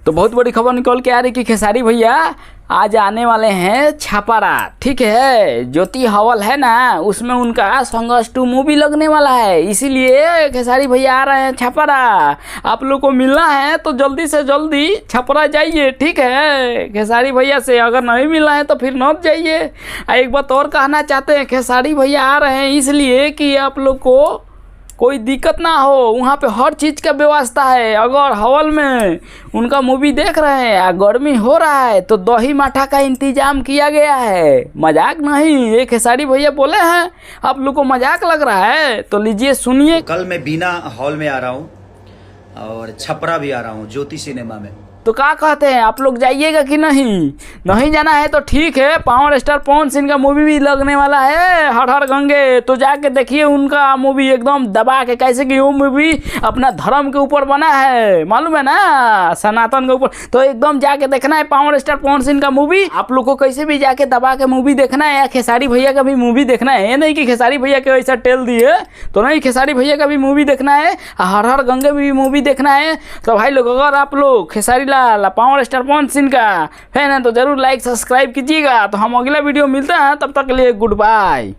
तो बहुत बड़ी खबर निकल के आ रही कि खेसारी भैया आज आने वाले हैं छापारा। ठीक है, ज्योति हवल है ना, उसमें उनका संघर्ष 2 मूवी लगने वाला है, इसीलिए खेसारी भैया आ रहे हैं छापारा। आप लोग को मिलना है तो जल्दी से जल्दी छापारा जाइए। ठीक है, खेसारी भैया से अगर नहीं मिलना है तो फिर मत जाइए। एक बात और कहना चाहते हैं, खेसारी भैया आ रहे हैं इसलिए कि आप लोग को कोई दिक्कत ना हो, वहाँ पे हर चीज़ का व्यवस्था है। अगर हॉल में उनका मूवी देख रहे हैं या गर्मी हो रहा है तो दही माठा का इंतजाम किया गया है। मजाक नहीं, ये खेसारी भैया बोले हैं, आप लोग को मजाक लग रहा है तो लीजिए सुनिए। कल मैं बीना हॉल में आ रहा हूँ और छपरा भी आ रहा हूँ ज्योति सिनेमा में। तो क्या कहते हैं, आप लोग जाइएगा कि नहीं? नहीं जाना है तो ठीक है, पावर स्टार पवन सिंह का मूवी भी लगने वाला है हर हर गंगे, तो जाके देखिए उनका मूवी एकदम दबा के। कैसे कि वो मूवी अपना धर्म के ऊपर बना है, मालूम है ना, सनातन के ऊपर। तो एकदम जाके देखना है पावर स्टार पवन सिंह का मूवी। आप लोग को कैसे भी जाके दबा के मूवी देखना है, या खेसारी भैया का भी मूवी देखना है। ये नहीं कि खेसारी भैया के वैसा टेल दिए तो नहीं, खेसारी भैया का भी मूवी देखना है, हर हर गंगे भी मूवी देखना है। तो भाई लोग, अगर आप लोग खेसारी पावर स्टार पवन सिंह का फैन है तो जरूर लाइक सब्सक्राइब कीजिएगा। तो हम अगला वीडियो मिलते हैं, तब तक के लिए गुड बाय।